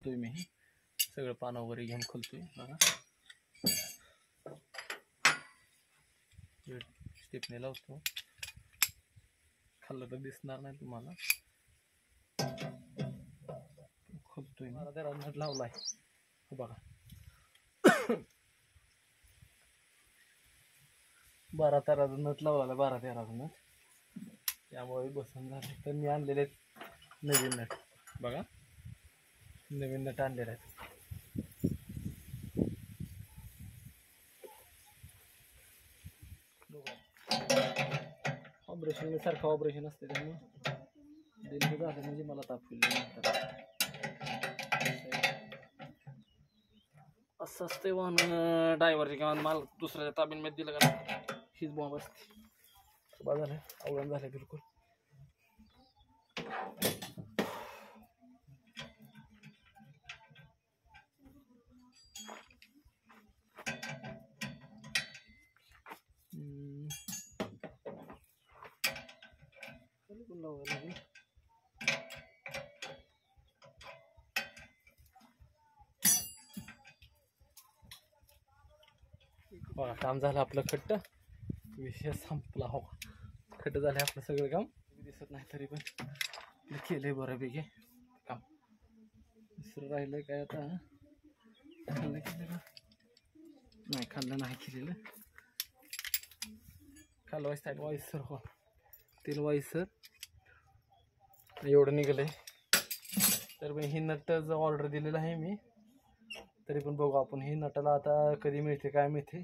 खोलतोय मी, सगळं पानं वगैरे घेऊन खोलतोय बघा. स्टेपने लावतो, खाल्लं तर दिसणार नाही तुम्हाला. खोलतोय मला त्याला नट लावलाय बघा. 12-13 नट लावला, 12-13 नट, त्यामुळे बसून झाले. तर मी आणलेले नवीन नट बघा, नवीन नट आणलेले आहेत. ऑपरेशन सारखं ऑपरेशन असते, त्यामुळे दिलं झालं म्हणजे मला ताप होईल. असं असते वाहन ड्रायव्हरचे किंवा मला दुसऱ्या ताब्यामध्ये दिलं का हीच बॉम्ब असते. बा झालं, अवघड झालं बिलकुल. बघा काम झालं आपलं खट्ट, विषय संपला. हो, खट्ट झालं आपलं सगळं काम. दिसत नाही तरी पण केलंय बऱ्यापैकी काम. दुसरं राहिलं काय आता, खाल्लं केलेलं नाही, खाल्लं नाही केलेलं. खाल्लं वाईसर हो, 3 वाईसर एवढं निघलंय. तर पण ही नट जो ऑर्डर दिलेला आहे मी, तरी पण बघू आपण ही नटाला आता कधी मिळते काय मिळते.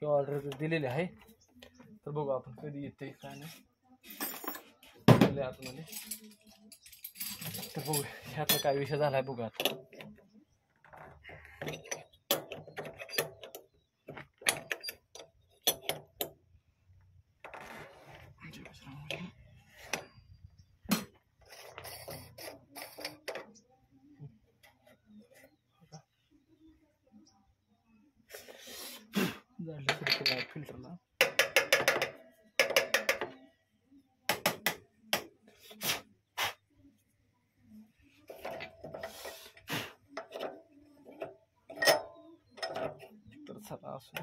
ही ऑर्डर दिलेली आहे, तर बघू आपण कधी येते काय नाही आतमध्ये. तर बघू ह्यातला काय विषय झाला आहे बघू आता. फिल्टरला तर चला असं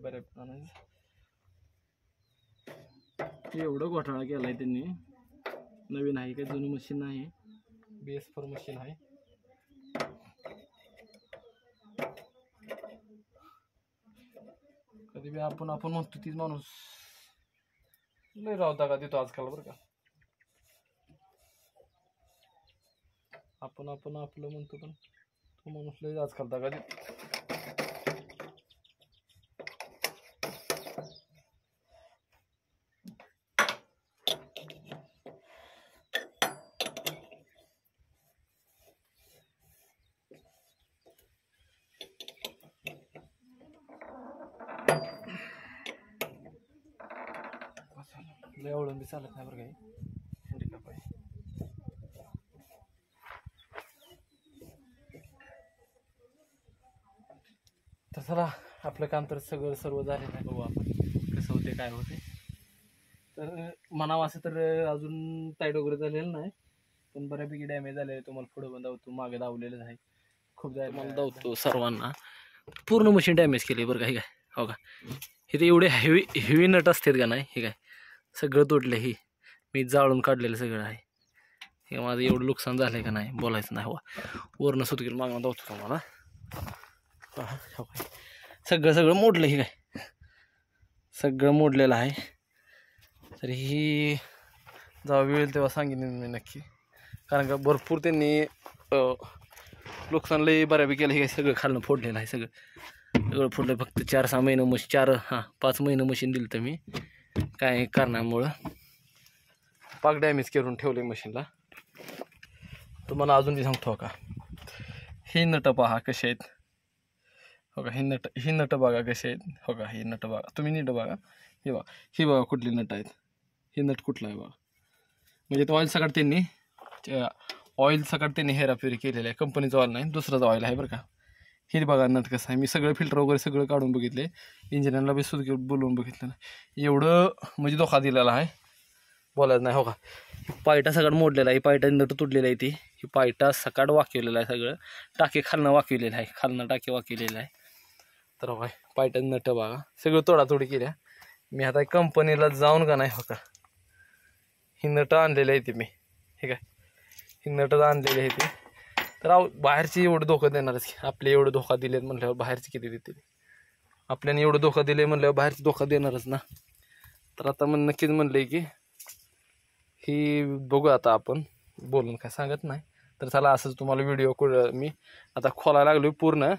बऱ्या प्रमाणात एवढं घोटाळा केलाय त्यांनी. नवीन आहे काय, जुनं मशीन नाही, BS4 मशीन आहे. कधी बी आपण म्हणतो तीच माणूस लय राहता का देतो आजकाल बरं का. आपण आपलं म्हणतो, पण तो माणूस लय आजकाल दागा देतो. लय अवलंबी चालत नाही बरं काही. हँडिकॅप आहे. तर चला आपलं काम तर सर्व झालेलं आहे. बघू आपण कसं होते काय होते. तर म्हणावं असं तर अजून टाईट वगैरे झालेलं नाही, पण बऱ्यापैकी डॅमेज झालेलं आहे. तुम्हाला पुढं पण धावतो, मागे धावलेलं आहे खूप जाय मला धावतो सर्वांना. पूर्ण मशीन डॅमेज केली बरं काही काय. हो का, हे तर एवढे हेवी नट असतात का नाही, हे काय सगळं तोडलं. ही मी जाळून काढलेलं सगळं आहे. हे माझं एवढं नुकसान झालंय का नाही बोलायचं नाही. वरनं सुतकेल मागणं धावतो तुम्हाला. सगळं मोडलं, हे काय सगळं मोडलेलं आहे. तर ही जेव्हा वेळ तेव्हा सांगेन मी नक्की, कारण का भरपूर त्यांनी नुकसान लई बऱ्यापैकी केलं. हे काय सगळं खालनं फोडलेलं आहे, सगळं फोडलं. फक्त 4-6 महिने मशीन 5 महिने मशीन दिलं तर मी काय कारणामुळं पाक डॅमेज करून ठेवले मशीनला. तुम्हाला अजून बी सांगतो का, ही नट पहा कसे आहेत. हो का, ही नट बघा कसे आहेत. हो का, ही नट बघा तुम्ही, नीट बघा. ही बघा कुठली नट आहेत. ही नट कुठला आहे बघा. म्हणजे तो ऑइल सकाळ त्यांनी हेराफेरी केलेलं आहे. कंपनीचं ऑइल नाही, दुसरंच ऑइल आहे बरं का. हे बघा नट कसं आहे. मी सगळं फिल्टर वगैरे सगळं काढून बघितले, इंजिनियरला बी सुद्धा बोलवून बघितलं. एवढं म्हणजे धोका दिलेला आहे बोलायचं नाही. हो का, ही पायटा सगळं मोडलेला आहे, ही पायटा नट तुटलेला आहे, ती ही पायटा सकाळ वाकवलेला आहे, सगळं टाके खालनं वाकवलेलं आहे, खालनं टाके वाकवलेलं आहे. तर हो पायटा नट बघा सगळं तोडातोडी केल्या. मी आता कंपनीला जाऊन का नाही, हो का ही नट आणलेली आहे ती मी, हे काय ही नट आणलेली आहे ती. तर बाहेरची एवढं धोका देणारच की, आपले एवढं धोका दिलेत म्हणल्यावर बाहेरचे किती देतील. आपल्याने एवढं धोका दिले म्हणल्यावर बाहेरचे धोका देणारच ना. तर आता मग नक्कीच म्हणलंय की ही बघू आता आपण बोलून काय सांगत नाही. तर चला असंच तुम्हाला व्हिडिओ मी आता खोलायला लागलोय पूर्ण.